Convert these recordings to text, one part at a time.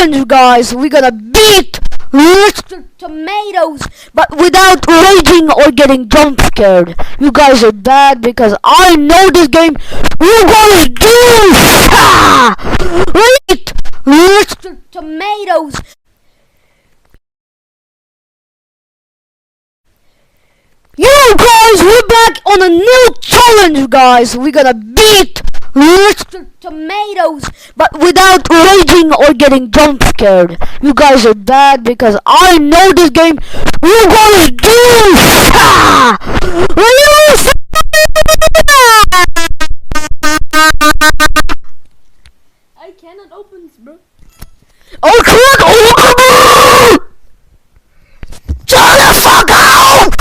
challenge, guys. We're gonna beat Mr. Tomatoes, but without raging or getting jump scared. You guys are bad because I know this game. You guys do. Beat Mr. Tomatoes. You guys, we're back on a new challenge, guys. We're gonna beat Mr. Tomatoes, but without raging or getting jump scared. You guys are bad because I know this game. You guys do. I cannot open this, bro. I can't open it! Shut the fuck out!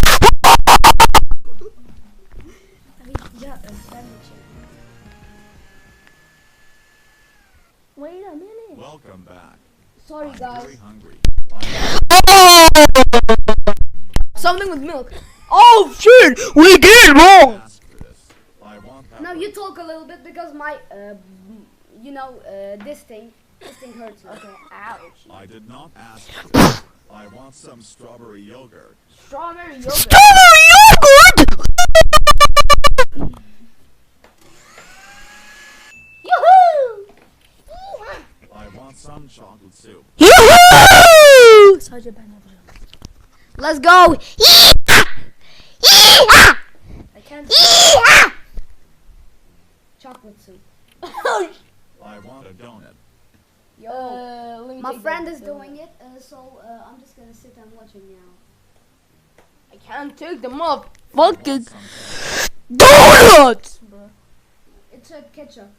Wait a minute. Welcome back. Sorry, I'm guys. very hungry. Something with milk. Oh shit! We did it wrong! Ask for this. I want that. Now you talk a little bit because my, this thing hurts. Okay. Ouch. I did not ask for this. I want some strawberry yogurt. Strawberry yogurt. Strawberry yogurt! Yoo-hoo! I want some chocolate soup. Yoo-hoo! Let's go. I can't. Chocolate soup. I want a donut. Yo, my friend is doing it, so I'm just gonna sit and watching now. I can't take them off. I want Fucking some Donuts! It's a ketchup.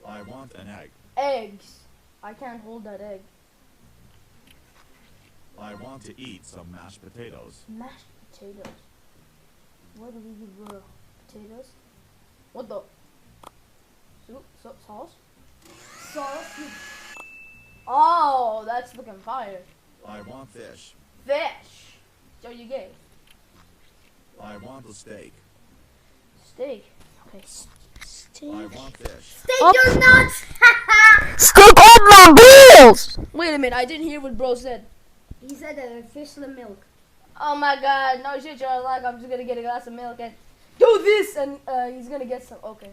I want an egg. eggs. I can't hold that egg. I want to eat some mashed potatoes. Mashed potatoes. What do we give bro? Potatoes? What the? Soup? Sauce? Sauce. Oh, that's looking fire. I want fish. Fish. So you gay. I want a steak. Steak. Okay. I want fish. Steak your nuts. Stick up my balls! Wait a minute, I didn't hear what bro said. He said fish and milk. Oh my god, no shit, you're like, I'm just gonna get a glass of milk and do this, and he's gonna get some. Okay.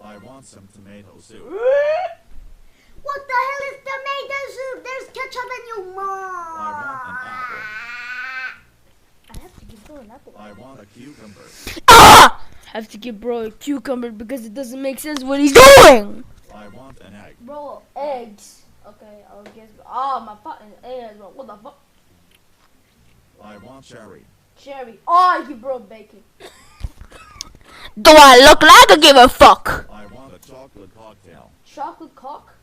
I want some tomato soup. What the hell is tomato soup? There's ketchup in your mouth. I want an apple. I have to give bro an apple. I want a cucumber. Ah! I have to give bro a cucumber because it doesn't make sense what he's Doing! I want an egg. Bro, eggs. Okay, I'll guess. Oh, my fucking eggs, bro. What the fuck? I want cherry. Cherry. Oh, I give bro bacon. Do I look like I give a fuck? I want a chocolate cocktail. Chocolate cock?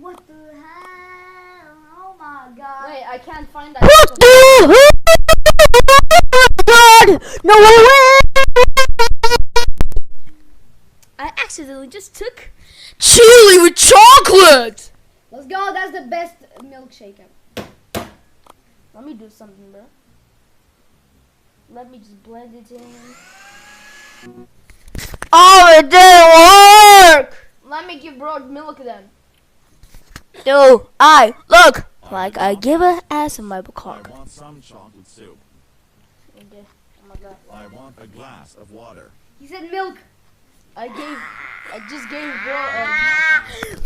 What the hell? Oh my god. Wait, I can't find that. What the God! No way! I accidentally just took. Chili with chocolate! Let's go. That's the best milkshake ever. Let me do something, bro. Let me just blend it in. Oh, it didn't work! Let me give bro milk then. Do I look like I give a ass in my I cock? want some chocolate soup. Okay. Oh my god. I want a glass of water. He said milk. I just gave bro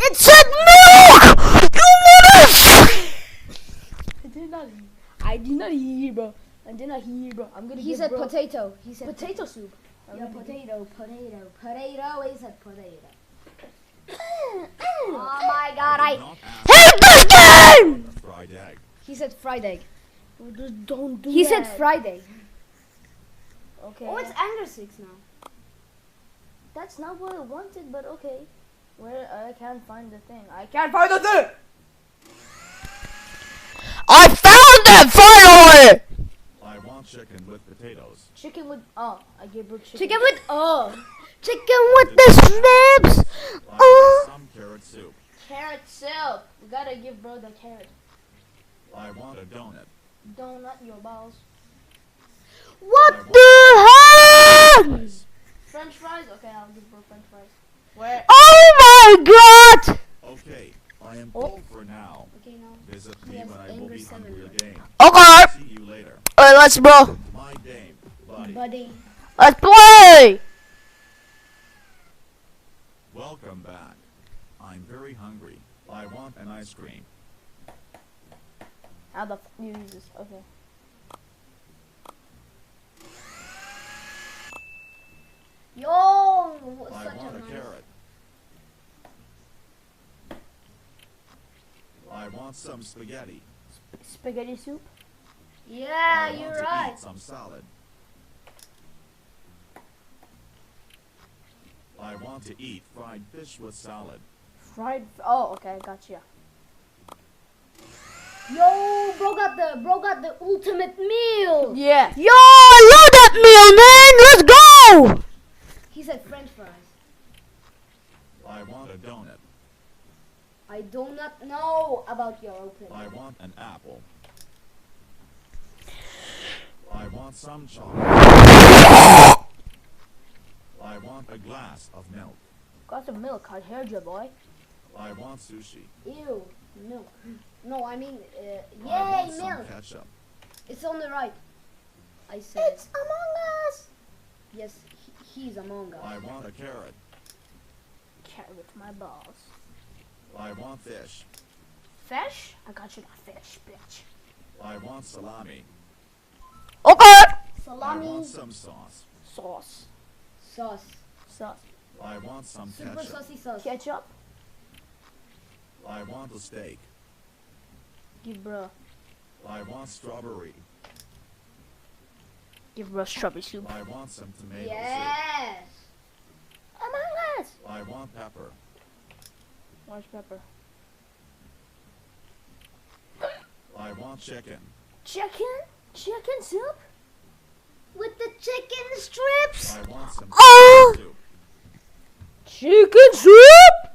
It said milk! You motherfucker! I did not hear, bro. I did not hear, bro. I'm gonna He give said bro potato. He said potato soup. Yeah, potato. He said potato. Oh my god, I I. did not ask Hate this game! for a fried egg. He said fried egg. Just don't do He that. said fried egg. Okay. Oh, it's Anger 6 now. That's not what I wanted, but okay. Where I can't find the thing. I can't find the thing. I found it finally! I want chicken with potatoes. Chicken with I gave bro chicken. Chicken with Chicken with the strips! I want some carrot soup. Carrot soup. We gotta give bro the carrot. I want a donut. Donut your balls. What the heck? Fries. French fries? Okay, I'll give bro French fries. Where? Oh my god! Okay, visit me Yes, when I will Anger be 7. hungry again. Okay. See you later. Alright, let's bro. My game, buddy. Buddy. Let's play. Welcome back. I'm very hungry. I want an ice cream. How the f you use this? Okay. Yo, I such want a a nice. carrot. I want some spaghetti. Spaghetti soup? Yeah, I you're want to right. eat some salad. I want to eat fried fish with salad. Oh, okay, gotcha. Yo, bro got the ultimate meal. Yeah. Yo, I love that meal, man. Let's go. He said French fries. I want a donut. I do not know about your open. I want an apple. I want some chocolate. I want a glass of milk. Got some milk. I heard you, boy. I want sushi. Ew, milk. No, I mean, I yay, want some milk. ketchup. It's on the right. I said. It's Among Us. Yes, he's Among Us. I want a carrot. Carrot my balls. I want fish. Fish? I got you that fish, bitch. I want salami. Okay. I Salami want some sauce. Sauce. sauce. Sauce. I want some Super ketchup. saucy sauce. Ketchup? I want a steak. Give bro. I want strawberry. Give bro strawberry soup. I want some tomato soup. Yes. Among Us. I want pepper. Where's pepper? I want chicken. Chicken? Chicken soup? With the chicken strips. I want some Oh. soup. Chicken soup?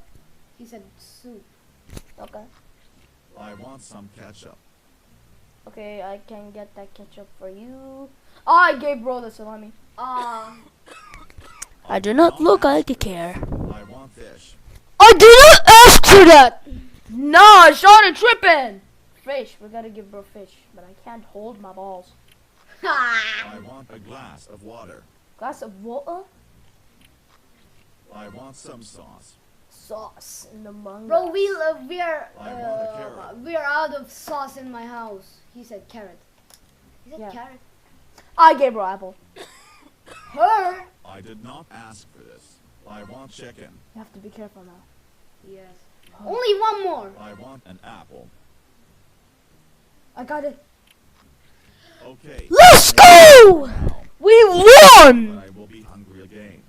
He said soup. Okay. I want some ketchup. Okay, I can get that ketchup for you. Oh, I gave bro the salami. I do not look like I care. I want fish. I did not ask for that. No, Sean tripping. Fish. We gotta give bro fish, but I can't hold my balls. I want a glass of water. Glass of water? I want some sauce. Sauce in the manga. Bro, we are I want a carrot. we are out of sauce in my house. He said carrot. He said Yeah. carrot. I gave bro apple. Her. I did not ask for this. I want chicken. You have to be careful now. Yes. Only one more. I want an apple. I got it. Okay. Let's go. Now, We won. but I will be hungry again.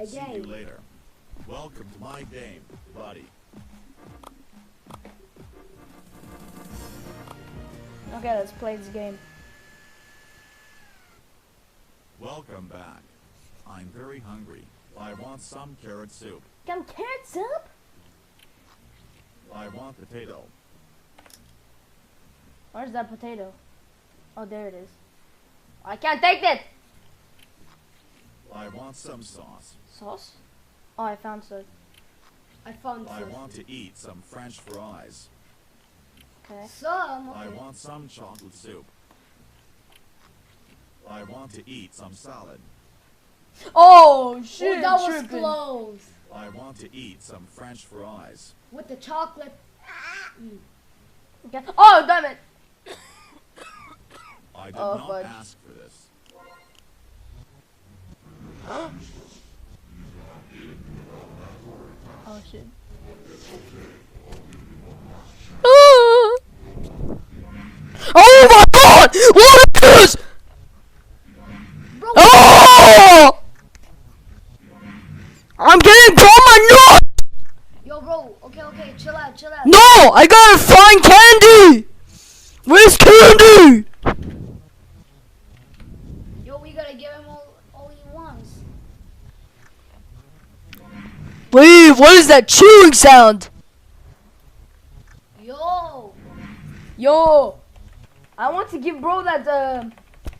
See you Again. later. Welcome to my game, buddy. Okay, let's play this game. Welcome back. I'm very hungry. I want some carrot soup. Some carrot soup? I want potato. Where's that potato? Oh, there it is. I can't take it! I want some sauce. Sauce? Oh, I found some. I found I some. want to eat some French fries. Okay. Some. I Okay. want some chocolate soup. I want to eat some salad. Oh, Oh, shit! that was tripping. close. I want to eat some French fries. With the chocolate. Okay. Oh, damn it! I did Oh, not fudge. ask for this. Oh, shit. Ah. Oh my God! What is this? Bro, Oh! I'm getting from my nut. yo, bro. Okay, chill out. No, I gotta find candy. Where's candy? Yo, we gotta give him all he wants. Wait, what is that chewing sound? Yo. Yo! I want to give bro that,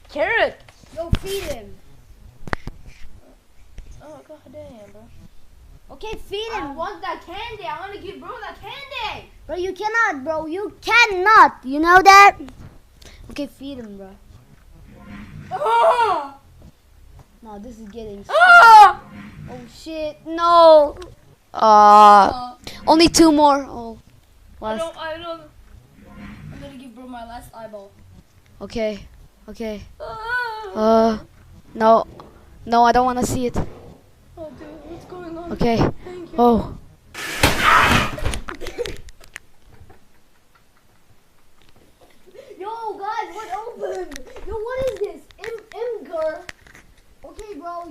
carrot! Yo, feed him. Oh, god damn, bro. Okay, feed I him. want that candy! I want to give bro that candy! Bro, you cannot, bro. You cannot. You know that? Okay, feed him, bro. Ah! No, this is getting. Ah! Oh shit! No. Only 2 more. Oh. I Last. don't. I'm gonna give bro my last eyeball. Okay. Okay. Ah! No. No, I don't want to see it. Oh, dude, what's going on? Okay. Thank you. Oh. Yo, guys, what opened? Yo, what is this? Imgur. Okay, bro,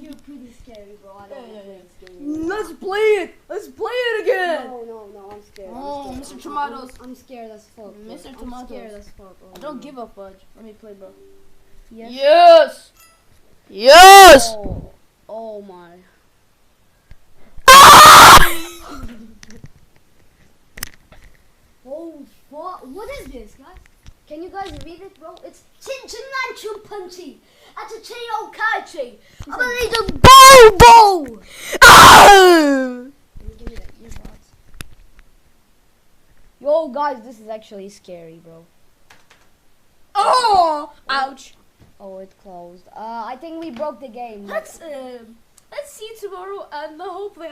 you're pretty scary, bro. I don't know. Let's play it. Let's play it again. No, I'm scared. Oh, I'm Mr. scared. Tomatoes. I'm scared as fuck. Bro. Mr. I'm Tomatoes. scared as fuck. Oh, I don't give a fudge. Let me play, bro. Yes. Yes. Yes! Oh my. Oh fuck! What is this, guys? Can you guys read it, bro? It's Chinchinlan Chumpunchi. Achacheo Kaichi. I believe the Bobo. Oh! Give me that earbuds. Yo, guys, this is actually scary, bro. Oh! Ouch. Oh, it closed. I think we broke the game. Let's see tomorrow and hopefully.